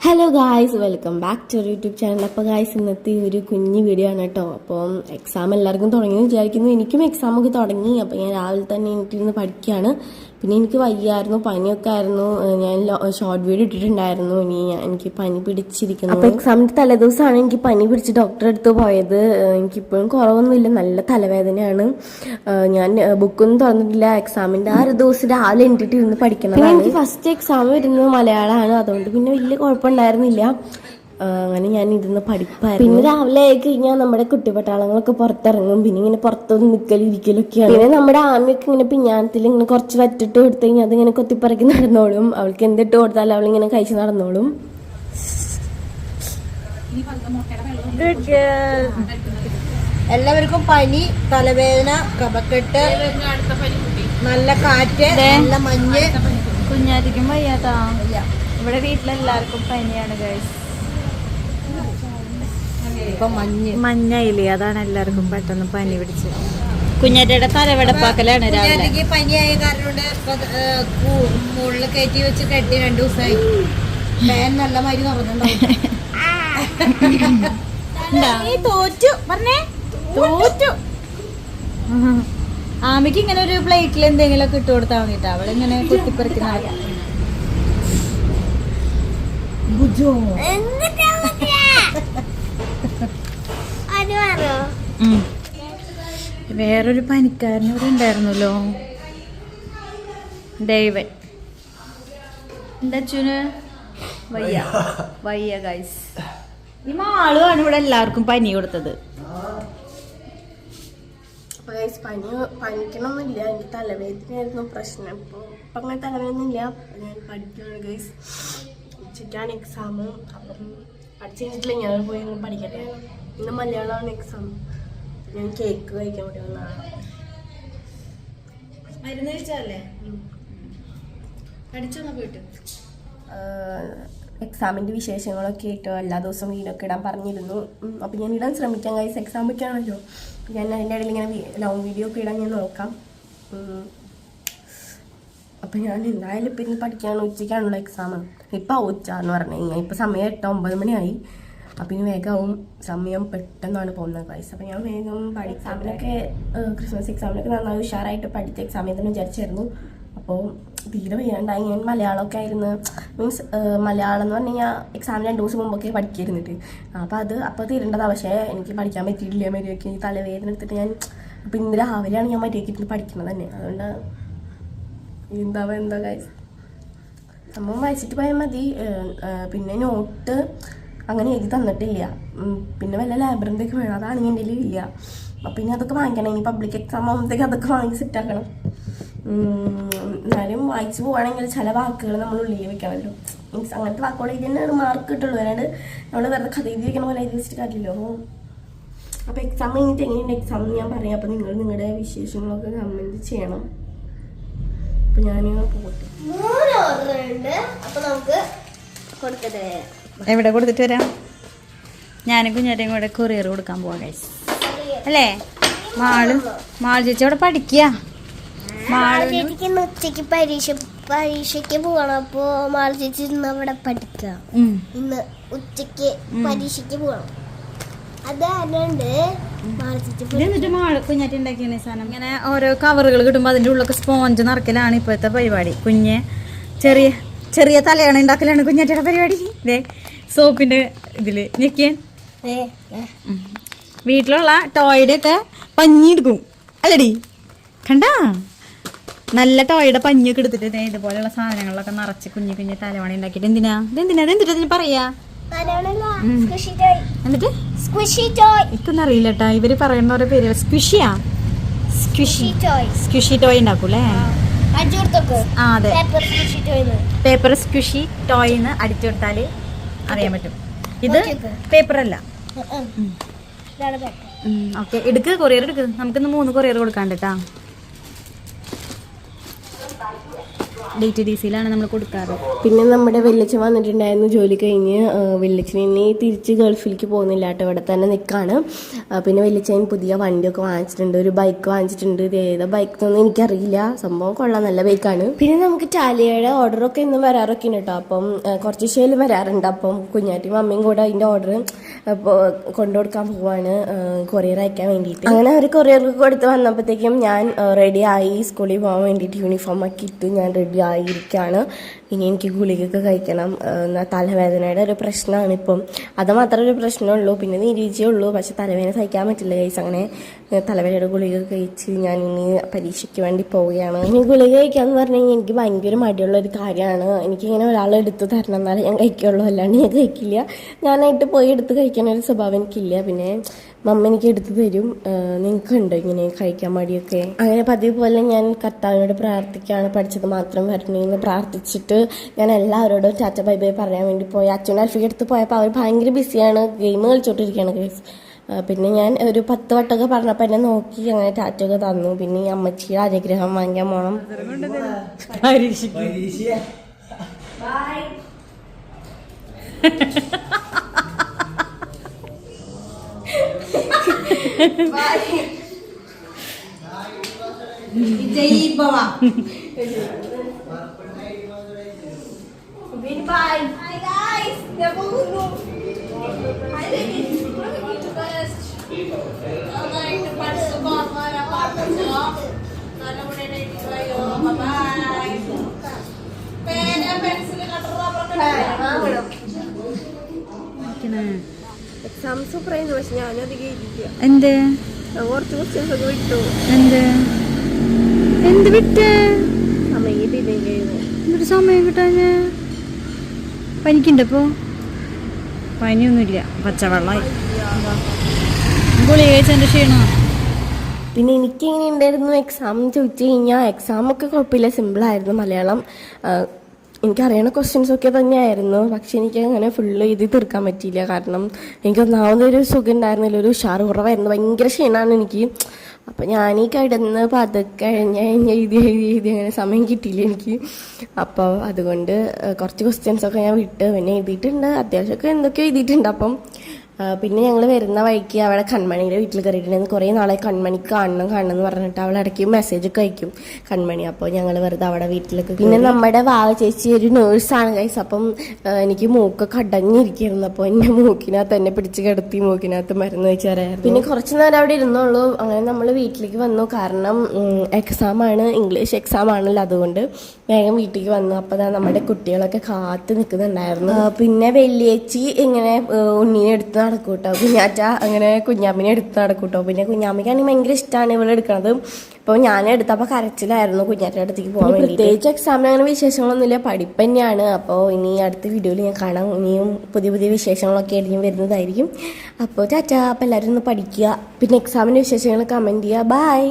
Hello guys, welcome back to YouTube channel. അപ്പോൾ guys, ഇന്നത്തെ ഒരു കുഞ്ഞു വീഡിയോ ആണ് കേട്ടോ. അപ്പം എക്സാം എല്ലാവർക്കും തുടങ്ങിയെന്ന് വിചാരിക്കുന്നു. എനിക്കും എക്സാമൊക്കെ തുടങ്ങി. അപ്പോൾ ഞാൻ രാവിലെ തന്നെ എനിക്കിരുന്ന് പഠിക്കുകയാണ്. പിന്നെ എനിക്ക് വയ്യായിരുന്നു, പനിയൊക്കെ ആയിരുന്നു. ഞാൻ ഷോർട്ട് വീഡിയോ ഇട്ടിട്ടുണ്ടായിരുന്നു. എനിക്ക് പനി പിടിച്ചിരിക്കുന്നു. അപ്പോൾ എക്സാമിൻ്റെ തലേദിവസമാണ് എനിക്ക് പനി പിടിച്ച് ഡോക്ടറെ അടുത്ത് പോയത്. എനിക്കിപ്പോഴും കുറവൊന്നുമില്ല, നല്ല തലവേദനയാണ്. ഞാൻ ബുക്കൊന്നും തുറന്നിട്ടില്ല. എക്സാമിൻ്റെ ആ ഒരു ദിവസം രാവിലെ എണീറ്റിട്ട് ഇരുന്ന് പഠിക്കണം. എനിക്ക് ഫസ്റ്റ് എക്സാം വരുന്നത് മലയാളമാണ്. അതുകൊണ്ട് പിന്നെ വലിയ കുഴപ്പമുണ്ടായിരുന്നില്ല. അങ്ങനെ ഞാൻ ഇരുന്ന് പഠിപ്പായിരുന്നു. പിന്നെ രാവിലെ ആയി കഴിഞ്ഞാൽ നമ്മുടെ കുട്ടിപ്പട്ടാളങ്ങളൊക്കെ പുറത്തിറങ്ങും. പിന്നെ ഇങ്ങനെ പുറത്തൊന്നും നിൽക്കലും ഇരിക്കലൊക്കെയാണ്. പിന്നെ നമ്മുടെ ആമയൊക്കെ ഇങ്ങനെ പിഞ്ഞാണത്തിൽ ഇങ്ങനെ കുറച്ച് വറ്റിട്ട് കൊടുത്തു കഴിഞ്ഞാൽ അതിങ്ങനെ കൊത്തിപ്പറക്കി നടന്നോളും. അവൾക്ക് എന്തിട്ട് കൊടുത്താലും അവളിങ്ങനെ കഴിച്ച് നടന്നോളും. എല്ലാവർക്കും പനി, തലവേദന, കഫക്കെട്ട്, നല്ല കാറ്റ്, നല്ല മഞ്ഞ്. കുഞ്ഞാറ്റിക്കും വയ്യാത്താ. ഇവിടെ വീട്ടിലെല്ലാവർക്കും പനിയാണ് ഗൈസ്. ഇപ്പൊ മഞ്ഞയില്ലേ, അതാണ് എല്ലാവർക്കും പെട്ടെന്ന് പനി പിടിച്ച്. കുഞ്ഞാറ്റയുടെ തലവെടപ്പാക്കലാണ് രാവിലെ. പനിയായ കാരണം മുകളിൽ കയറ്റി വെച്ച് കെട്ടി 2 ദിവസമായി. ഫാൻ നല്ല മരി തുറന്നുണ്ടാവും. തോറ്റു പറഞ്ഞേ, തോറ്റു. ആമിക്ക് ഇങ്ങനെ ഒരു പ്ലേറ്റിൽ എന്തെങ്കിലും ഒക്കെ ഇട്ട് കൊടുത്താൽ മതിട്ടാ. അവളിങ്ങനെ കുത്തിപ്പറിക്കുന്ന വേറൊരു പനിക്കാരൻ ഇവിടെ ഉണ്ടായിരുന്നല്ലോ, ഡേവൻ. എന്താ അച്ഛന് വയ്യ വയ്യ ഗൈസ്. ഈ മാളുമാണ് ഇവിടെ എല്ലാവർക്കും പനി കൊടുത്തത്. പനിക്കണമെന്നില്ല, എനിക്ക് തലവേദനയായിരുന്നു പ്രശ്നം. ഇപ്പം അങ്ങനെ തലവേദനയില്ല. ഞാൻ പഠിക്കുകയാണ് ഗൈസ്. ഉച്ചയ്ക്കാണ് എക്സാം. അപ്പം പഠിച്ചു കഴിഞ്ഞിട്ടില്ല, ഞാൻ പോയി പഠിക്കട്ടെ. ഇന്ന് മലയാളമാണ് എക്സാം. ഞാൻ കേക്ക് കഴിക്കാൻ വേണ്ടി വന്നതാണ്. മരുന്ന് കഴിച്ചല്ലേ പഠിച്ചോന്നാ പോയിട്ട്. എക്സാമിൻ്റെ വിശേഷങ്ങളൊക്കെ ഇട്ടോ എല്ലാ ദിവസവും വീഡിയോക്കെ ഇടാൻ പറഞ്ഞിരുന്നു. അപ്പം ഞാൻ ഇടാൻ ശ്രമിക്കാം ഗൈസ്. എക്സാം ഒക്കെ ആണല്ലോ. ഞാൻ അതിൻ്റെ ഇടയിൽ ഇങ്ങനെ ലോങ് വീഡിയോ ഒക്കെ ഇടാൻ ഞാൻ നോക്കാം. അപ്പം ഞാൻ എന്തായാലും ഇപ്പം ഇന്ന് പഠിക്കാനുള്ള ഉച്ചയ്ക്കാണുള്ള എക്സാം. ഇപ്പം ഉച്ച എന്ന് പറഞ്ഞു കഴിഞ്ഞാൽ ഇപ്പം സമയം 8-9 മണിയായി. അപ്പം ഇനി വേഗമാവും. സമയം പെട്ടെന്നാണ് പോകുന്നത് ഗൈസ്. അപ്പം ഞാൻ വേഗം എക്സാമിനൊക്കെ ക്രിസ്മസ് എക്സാമിനൊക്കെ നന്നായി ഉഷാറായിട്ട് പഠിച്ച എക്സാമിൽ വിചാരിച്ചായിരുന്നു. അപ്പോൾ തീരെ വയ്യാണ്ടായി. ഞാൻ മലയാളമൊക്കെ ആയിരുന്നു. മീൻസ് മലയാളം എന്ന് പറഞ്ഞു കഴിഞ്ഞാൽ എക്സാമിന് 2 ദിവസം മുമ്പൊക്കെ പഠിക്കായിരുന്നിട്ട്. അപ്പോൾ തീരേണ്ടതാണ്. പക്ഷേ എനിക്ക് പഠിക്കാൻ പറ്റിയിട്ടില്ല. മര്യാദയ്ക്ക് തലവേദന എടുത്തിട്ട് ഞാൻ അപ്പോൾ ഇന്ന് രാവിലെയാണ് ഞാൻ മര്യാദയ്ക്ക് പഠിക്കുന്നത് തന്നെ. അതുകൊണ്ട് എന്താ ഗൈസ്, സംഭവം വായിച്ചിട്ട് പോയാൽ മതി. പിന്നെ നോട്ട് അങ്ങനെ എഴുതി തന്നിട്ടില്ല. പിന്നെ വല്ല ലൈബ്രറിൻ്റെയൊക്കെ വേണം. അതാണെങ്കിൽ എൻ്റെ കയ്യിൽ ഇല്ല. അപ്പം പിന്നെ അതൊക്കെ വാങ്ങിക്കണം. ഇനി പബ്ലിക് എക്സാം ആകുമ്പോഴത്തേക്ക് അതൊക്കെ വാങ്ങി സെറ്റാക്കണം. എന്നാലും വായിച്ചു പോവുകയാണെങ്കിൽ ചില വാക്കുകൾ നമ്മൾ ഉള്ളിൽ വെക്കണമല്ലോ. മീൻസ് അങ്ങനത്തെ വാക്കുകൾ എഴുതി തന്നെയാണ് മാർക്ക് കിട്ടുള്ളൂ. അല്ലാണ്ട് നമ്മൾ വെറുതെ കഥ എഴുതി വെക്കണ പോലെ എഴുതി വെച്ചിട്ട് കാര്യമില്ലല്ലോ. അപ്പോൾ എക്സാം കഴിഞ്ഞിട്ട് എങ്ങനെയുണ്ട് എക്സാം എന്ന് ഞാൻ പറയാം. അപ്പോൾ നിങ്ങൾ നിങ്ങളുടെ വിശേഷങ്ങളൊക്കെ കമൻറ്റ് ചെയ്യണം. അപ്പോൾ ഞാൻ പോട്ടെ. അപ്പോൾ നമുക്ക് കൊടുക്കട്ടെ. എവിടെ കൊടുത്തിട്ട് വരാം? ഞാനും കുഞ്ഞാറ്റയും കൂടെ കൊറിയർ കൊടുക്കാൻ പോവാം ഗൈസ്. അല്ലേ? മാള് ചേച്ചി അവിടെ പഠിക്കുക. ചേച്ചിക്ക് ഉച്ചക്ക് പരീക്ഷയ്ക്ക് പോകണം. അപ്പോ മാള ചേച്ചി ഇന്ന് അവിടെ പഠിക്കുക. ഇന്ന് ഉച്ചക്ക് പരീക്ഷയ്ക്ക് പോകണം. അതുകൊണ്ട് കുഞ്ഞാറ്റി ഉണ്ടാക്കിയ സാധനം ഇങ്ങനെ ഓരോ കവറുകൾ കിട്ടുമ്പോൾ അതിൻ്റെ ഉള്ളൊക്കെ സ്പോഞ്ച് നിറക്കലാണ് ഇപ്പോഴത്തെ പരിപാടി. ചെറിയ ചെറിയ തലയണ ഉണ്ടാക്കലാണ് കുഞ്ഞാറ്റിയുടെ പരിപാടി. ഇതേ സോപ്പിന്റെ ഇതില് ഞെക്കിയാൻ വീട്ടിലുള്ള ടോയുടെ ഒക്കെ പഞ്ഞി എടുക്കും അല്ലടി. കണ്ടാ നല്ല ടോയുടെ പഞ്ഞൊക്കെ എടുത്തിട്ട് ഇതുപോലെയുള്ള സാധനങ്ങളിലൊക്കെ നിറച്ച് കുഞ്ഞു കുഞ്ഞു തലവണ ഉണ്ടാക്കിയിട്ട് എന്തിനാ പറയാ എന്നിട്ട് ഇതൊന്നും അറിയില്ലട്ടാ. ഇവര് പറയുന്ന ഓരോ പേര് സ്ക്വിഷിയാ. Squishy toy ഉണ്ടാക്കൂല്ലേ? ആ അതെ, പേപ്പർ സ്ക്വിഷി ടോയ്ന്ന് അടിച്ചു കൊടുത്താല് അറിയാൻ പറ്റും. ഇത് പേപ്പർ അല്ല. ഓക്കെ, എടുക്ക്, കൊറിയർ എടുക്ക്. നമുക്കിന്ന് 3 കൊറിയർ കൊടുക്കാണ്ട് കേട്ടാ. DTDCയിലാണ് നമ്മൾ കൊടുക്കാറ്. പിന്നെ നമ്മുടെ വെല്ലച്ചൻ വന്നിട്ടുണ്ടായിരുന്നു ജോലി കഴിഞ്ഞ്. വെല്ലച്ചൻ ഇനി തിരിച്ച് ഗൾഫിലേക്ക് പോകുന്നില്ല കേട്ടോ, ഇവിടെ തന്നെ നിൽക്കാണ്. പിന്നെ വെല്ലച്ചൻ പുതിയ വണ്ടിയൊക്കെ വാങ്ങിച്ചിട്ടുണ്ട്, ഒരു ബൈക്ക് വാങ്ങിച്ചിട്ടുണ്ട്. ഇത് ഏതാ ബൈക്ക് എന്നൊന്നും എനിക്കറിയില്ല, സംഭവം കൊള്ളാം, നല്ല ബൈക്കാണ്. പിന്നെ നമുക്ക് ടാലിയുടെ ഓർഡറൊക്കെ ഇന്നും വരാറൊക്കെ ഉണ്ട് കേട്ടോ. അപ്പം കുറച്ച് ശേലും വരാറുണ്ട്. അപ്പം കുഞ്ഞാറ്റിയും അമ്മയും കൂടെ അതിൻ്റെ ഓർഡർ കൊണ്ടുകൊടുക്കാൻ പോവാണ്, കൊറിയർ അയക്കാൻ വേണ്ടിയിട്ട്. അങ്ങനെ അവർ കൊറിയർക്ക് കൊടുത്ത് വന്നപ്പോഴത്തേക്കും ഞാൻ റെഡിയായി സ്കൂളിൽ പോകാൻ വേണ്ടിയിട്ട് യൂണിഫോമൊക്കെ ഇട്ട് ഞാൻ റെഡി ആയിരിക്കുകയാണ്. ഇനി എനിക്ക് ഗുളികയൊക്കെ കഴിക്കണം. തലവേദനയുടെ ഒരു പ്രശ്നമാണ് ഇപ്പം, അത് മാത്രമേ ഒരു പ്രശ്നമുള്ളൂ. പിന്നെ നീരീച്ചേ ഉള്ളൂ, പക്ഷെ തലവേദന സഹിക്കാൻ പറ്റില്ല ഗൈസ്. അങ്ങനെ തലവേദനയുടെ ഗുളിക കഴിച്ച് ഞാൻ ഇനി പരീക്ഷയ്ക്ക് വേണ്ടി പോവുകയാണ്. ഇനി ഗുളിക കഴിക്കാന്ന് പറഞ്ഞു കഴിഞ്ഞാൽ എനിക്ക് ഭയങ്കര മടിയുള്ള ഒരു കാര്യമാണ്. എനിക്കിങ്ങനെ ഒരാൾ എടുത്ത് തരണം എന്നാലേ ഞാൻ കഴിക്കുള്ളൂ, അല്ലാണ്ട് ഞാൻ കഴിക്കില്ല. ഞാനായിട്ട് പോയി എടുത്ത് കഴിക്കാൻ ഒരു സ്വഭാവം എനിക്കില്ല. പിന്നെ മമ്മ എനിക്ക് എടുത്തു തരും. നിങ്ങൾക്കുണ്ടോ ഇങ്ങനെ കഴിക്കാൻ മടിയൊക്കെ? അങ്ങനെ പതിവ് പോലെ ഞാൻ കർത്താവിനോട് പ്രാർത്ഥിക്കുകയാണ്, പഠിച്ചത് മാത്രം വരണമെന്ന് പ്രാർത്ഥിച്ചിട്ട് ഞാൻ എല്ലാവരോടും ടാറ്റ ബൈ ബൈ പറയാൻ വേണ്ടി പോയി. അച്ഛനും അൽഫിക്ക് എടുത്ത് പോയപ്പോൾ അവർ ഭയങ്കര ബിസിയാണ്, ഗെയിം കളിച്ചോണ്ടിരിക്കുകയാണ് ഗൈസ്. പിന്നെ ഞാൻ ഒരു 10 വട്ടമൊക്കെ പറഞ്ഞപ്പോൾ എന്നെ നോക്കി അങ്ങനെ ടാറ്റൊക്കെ തന്നു. പിന്നെ ഈ അമ്മച്ചിയുടെ അനുഗ്രഹം വാങ്ങിക്കാൻ പോകണം. എക്സാം സൂപ്പറായിരുന്നു, പക്ഷെ ഞാനധികം ഇരിക്കുക. എന്ത് കുറച്ച് ക്വസ്റ്റ്യൻസ് ഒക്കെ വിട്ടു. എന്ത് വിട്ട്? സമയം കിട്ടിയില്ലായിരുന്നു. എന്നിട്ട് സമയം കിട്ടാഞ്ഞ? പനിക്കുണ്ടപ്പോ? പനിയൊന്നുമില്ല, പച്ചവെള്ളമായി ഗുളിക കഴിച്ചതിന്റെ ക്ഷീണോ. പിന്നെ എനിക്ക് എങ്ങനെ ഉണ്ടായിരുന്നു എക്സാം ചോദിച്ചു കഴിഞ്ഞാൽ എക്സാമൊക്കെ കുഴപ്പമില്ല, സിമ്പിളായിരുന്നു. മലയാളം എനിക്കറിയണ ക്വസ്റ്റ്യൻസൊക്കെ തന്നെയായിരുന്നു, പക്ഷെ എനിക്ക് അങ്ങനെ ഫുള്ള് എഴുതി തീർക്കാൻ പറ്റിയില്ല. കാരണം എനിക്ക് ഒന്നാമതൊരു സുഖം ഉണ്ടായിരുന്നില്ല, ഒരു ഉഷാറ് കുറവായിരുന്നു, ഭയങ്കര ക്ഷീണമാണ് എനിക്ക്. അപ്പം ഞാനീ കിടന്ന് പതുക്കെ എഴുതി അങ്ങനെ സമയം കിട്ടിയില്ല എനിക്ക്. അപ്പോൾ അതുകൊണ്ട് കുറച്ച് ക്വസ്റ്റ്യൻസൊക്കെ ഞാൻ വിട്ട് പിന്നെ എഴുതിയിട്ടുണ്ട്, അത്യാവശ്യമൊക്കെ എന്തൊക്കെയോ എഴുതിയിട്ടുണ്ട്. അപ്പം പിന്നെ ഞങ്ങൾ വരുന്ന വഴിക്ക് അവിടെ കൺമണിയുടെ വീട്ടിൽ കയറിയിട്ടുണ്ടായിരുന്നു. കുറേ നാളെ കൺമണിക്ക് കാണണം എന്ന് പറഞ്ഞിട്ട് അവൾ ഇടയ്ക്ക് മെസ്സേജൊക്കെ അയക്കും കൺമണി. അപ്പോൾ ഞങ്ങൾ വെറുതെ അവിടെ വീട്ടിലൊക്കെ. പിന്നെ നമ്മുടെ വാവ ചേച്ചി ഒരു നേഴ്സാണ് ഗൈസ്. അപ്പം എനിക്ക് മൂക്കൊക്കെ അടങ്ങിയിരിക്കുന്നു. അപ്പോൾ എന്നെ മൂക്കിനകത്ത് എന്നെ പിടിച്ച് കിടത്തി മൂക്കിനകത്ത് മരുന്ന് വെച്ച് തരായിരുന്നു. പിന്നെ കുറച്ച് നേരം അവിടെ ഇരുന്നുള്ളൂ. അങ്ങനെ നമ്മൾ വീട്ടിലേക്ക് വന്നു. കാരണം എക്സാമാണ്, ഇംഗ്ലീഷ് എക്സാം ആണല്ലോ, അതുകൊണ്ട് വേഗം വീട്ടിലേക്ക് വന്നു. അപ്പോൾ നമ്മുടെ കുട്ടികളൊക്കെ കാത്ത് നിൽക്കുന്നുണ്ടായിരുന്നു. പിന്നെ വെള്ളിയേച്ചി ഇങ്ങനെ ഉണ്ണീനെ എടുത്ത് നടക്കൂട്ടോ, കുഞ്ഞാറ്റ അങ്ങനെ കുഞ്ഞാമ്മിനെ എടുത്ത് നടക്കൂട്ടോ. പിന്നെ കുഞ്ഞാമ്മിക്കാണെങ്കിൽ ഭയങ്കര ഇഷ്ടമാണ് ഇവളെ എടുക്കണത്. അപ്പോൾ ഞാൻ എടുത്തപ്പോൾ കരച്ചിലായിരുന്നു കുഞ്ഞാറ്റയുടെ അടുത്തേക്ക് പോകാൻ വേണ്ടി. പ്രത്യേകിച്ച് എക്സാമിന് അങ്ങനെ വിശേഷങ്ങളൊന്നുമില്ല, പഠിപ്പ് തന്നെയാണ്. അപ്പോൾ ഇനി അടുത്ത വീഡിയോയിൽ ഞാൻ കാണാം. ഇനിയും പുതിയ പുതിയ വിശേഷങ്ങളൊക്കെ ആയിരിക്കും വരുന്നതായിരിക്കും. അപ്പോൾ ടാറ്റ. അപ്പോൾ എല്ലാവരും ഒന്ന് പഠിക്കുക. പിന്നെ എക്സാമിൻ്റെ വിശേഷങ്ങൾ കമൻറ്റ് ചെയ്യുക. ബൈ.